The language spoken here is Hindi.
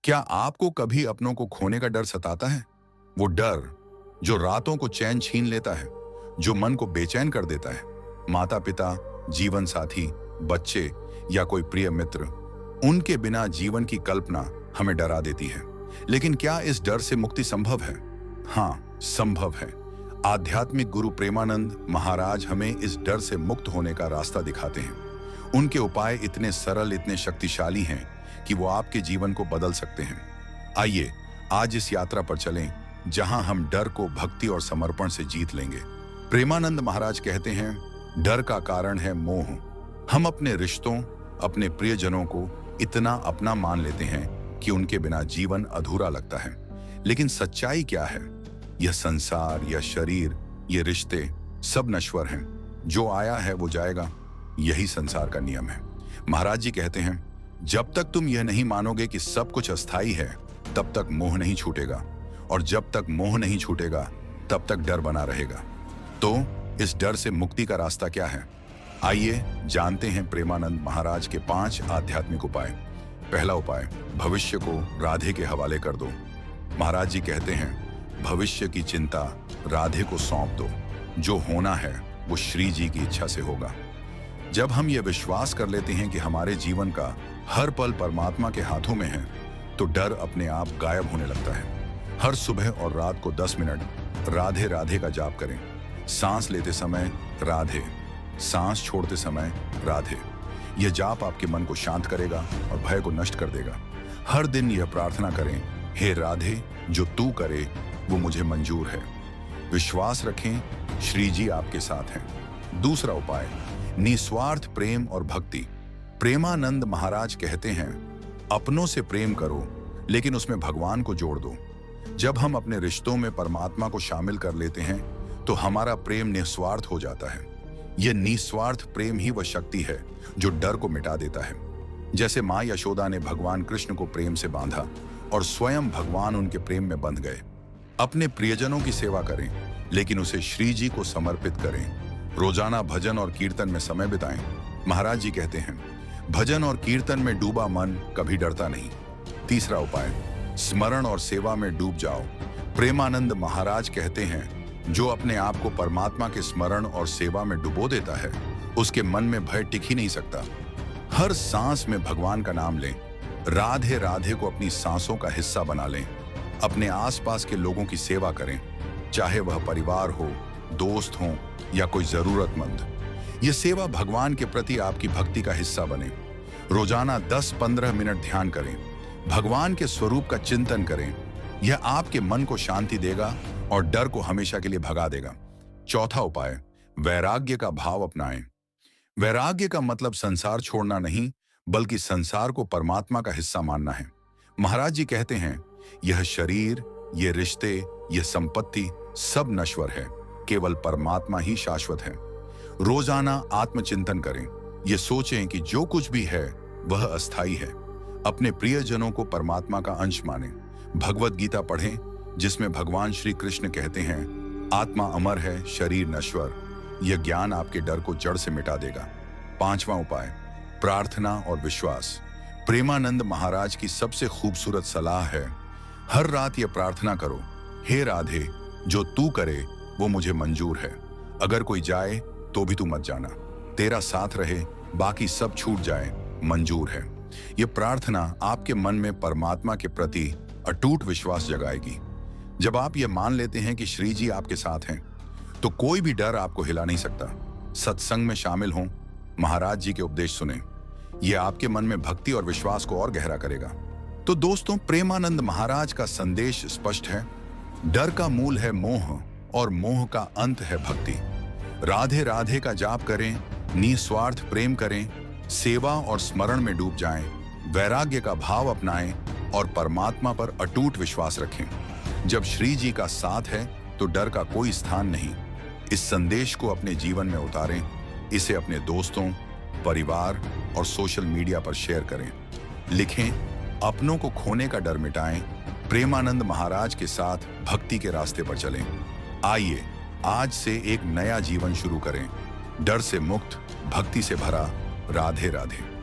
क्या आपको कभी अपनों को खोने का डर सताता है? वो डर जो रातों को चैन छीन लेता है, जो मन को बेचैन कर देता है। माता पिता, जीवन साथी, बच्चे या कोई प्रिय मित्र, उनके बिना जीवन की कल्पना हमें डरा देती है। लेकिन क्या इस डर से मुक्ति संभव है? हाँ, संभव है। आध्यात्मिक गुरु प्रेमानंद महाराज हमें इस डर से मुक्त होने का रास्ता दिखाते हैं। उनके उपाय इतने सरल, इतने शक्तिशाली हैं कि वो आपके जीवन को बदल सकते हैं। आइए आज इस यात्रा पर चलें, जहां हम डर को भक्ति और समर्पण से जीत लेंगे। प्रेमानंद महाराज कहते हैं, डर का कारण है मोह। हम अपने रिश्तों, अपने प्रियजनों को इतना अपना मान लेते हैं कि उनके बिना जीवन अधूरा लगता है। लेकिन सच्चाई क्या है? यह संसार, यह शरीर, ये रिश्ते सब नश्वर हैं। जो आया है वो जाएगा, यही संसार का नियम है। महाराज जी कहते हैं, जब तक तुम यह नहीं मानोगे कि सब कुछ अस्थाई है, तब तक मोह नहीं छूटेगा, और जब तक मोह नहीं छूटेगा तब तक डर बना रहेगा। तो इस डर से मुक्ति का रास्ता क्या है? आइए जानते हैं प्रेमानंद महाराज के 5 आध्यात्मिक उपाय। पहला उपाय, भविष्य को राधे के हवाले कर दो। महाराज जी कहते हैं, भविष्य की चिंता राधे को सौंप दो। जो होना है वो श्री जी की इच्छा से होगा। जब हम ये विश्वास कर लेते हैं कि हमारे जीवन का हर पल परमात्मा के हाथों में है, तो डर अपने आप गायब होने लगता है। हर सुबह और रात को 10 मिनट राधे राधे का जाप करें। सांस लेते समय राधे, सांस छोड़ते समय राधे। यह जाप आपके मन को शांत करेगा और भय को नष्ट कर देगा। हर दिन यह प्रार्थना करें, हे राधे, जो तू करे वो मुझे मंजूर है। विश्वास रखें, श्री जी आपके साथ हैं। दूसरा उपाय, निस्वार्थ प्रेम और भक्ति। प्रेमानंद महाराज कहते हैं, अपनों से प्रेम करो, लेकिन उसमें भगवान को जोड़ दो। जब हम अपने रिश्तों में परमात्मा को शामिल कर लेते हैं, तो हमारा प्रेम निस्वार्थ हो जाता है। यह निस्वार्थ प्रेम ही वह शक्ति है जो डर को मिटा देता है। जैसे माँ यशोदा ने भगवान कृष्ण को प्रेम से बांधा और स्वयं भगवान उनके प्रेम में बंध गए। अपने प्रियजनों की सेवा करें, लेकिन उसे श्री जी को समर्पित करें। रोजाना भजन और कीर्तन में समय बिताएं। महाराज जी कहते हैं, भजन और कीर्तन में डूबा मन कभी डरता नहीं। तीसरा उपाय, स्मरण और सेवा में डूब जाओ। प्रेमानंद महाराज कहते हैं, जो अपने आप को परमात्मा के स्मरण और सेवा में डुबो देता है, उसके मन में भय टिक ही नहीं सकता। हर सांस में भगवान का नाम लें। राधे राधे को अपनी सांसों का हिस्सा बना लें। अपने आसपास के लोगों की सेवा करें, चाहे वह परिवार हो, दोस्त हो या कोई जरूरतमंद। यह सेवा भगवान के प्रति आपकी भक्ति का हिस्सा बने। रोजाना 10-15 मिनट ध्यान करें। भगवान के स्वरूप का चिंतन करें। यह आपके मन को शांति देगा और डर को हमेशा के लिए भगा देगा। चौथा उपाय, वैराग्य का भाव अपनाएं। वैराग्य का मतलब संसार छोड़ना नहीं, बल्कि संसार को परमात्मा का हिस्सा मानना है। महाराज जी कहते हैं, यह शरीर, ये रिश्ते, यह संपत्ति सब नश्वर है, केवल परमात्मा ही शाश्वत है। रोजाना आत्मचिंतन करें। ये सोचें कि जो कुछ भी है वह अस्थाई है। अपने प्रियजनों को परमात्मा का अंश मानें। भगवत गीता पढ़ें, जिसमें भगवान श्री कृष्ण कहते हैं, आत्मा अमर है, शरीर नश्वर। यह ज्ञान आपके डर को जड़ से मिटा देगा। पांचवां उपाय, प्रार्थना और विश्वास। प्रेमानंद महाराज की सबसे खूबसूरत सलाह है, हर रात यह प्रार्थना करो, हे राधे, जो तू करे वो मुझे मंजूर है। अगर कोई जाए तो भी तू मत जाना। तेरा साथ रहे, बाकी सब छूट जाए, मंजूर है। यह प्रार्थना आपके मन में परमात्मा के प्रति अटूट विश्वास जगाएगी। जब आप यह मान लेते हैं कि श्री जी आपके साथ हैं, तो कोई भी डर आपको हिला नहीं सकता। सत्संग में शामिल हों, महाराज जी के उपदेश सुनें। यह आपके मन में भक्ति और विश्वास को और गहरा करेगा। तो दोस्तों, प्रेमानंद महाराज का संदेश स्पष्ट है। डर का मूल है मोह और मोह का अंत है भक्ति। राधे राधे का जाप करें, निस्वार्थ प्रेम करें, सेवा और स्मरण में डूब जाएं, वैराग्य का भाव अपनाएं और परमात्मा पर अटूट विश्वास रखें। जब श्री जी का साथ है तो डर का कोई स्थान नहीं। इस संदेश को अपने जीवन में उतारें, इसे अपने दोस्तों, परिवार और सोशल मीडिया पर शेयर करें। लिखें, अपनों को खोने का डर मिटाएं, प्रेमानंद महाराज के साथ भक्ति के रास्ते पर चलें। आइए आज से एक नया जीवन शुरू करें, डर से मुक्त, भक्ति से भरा। राधे राधे।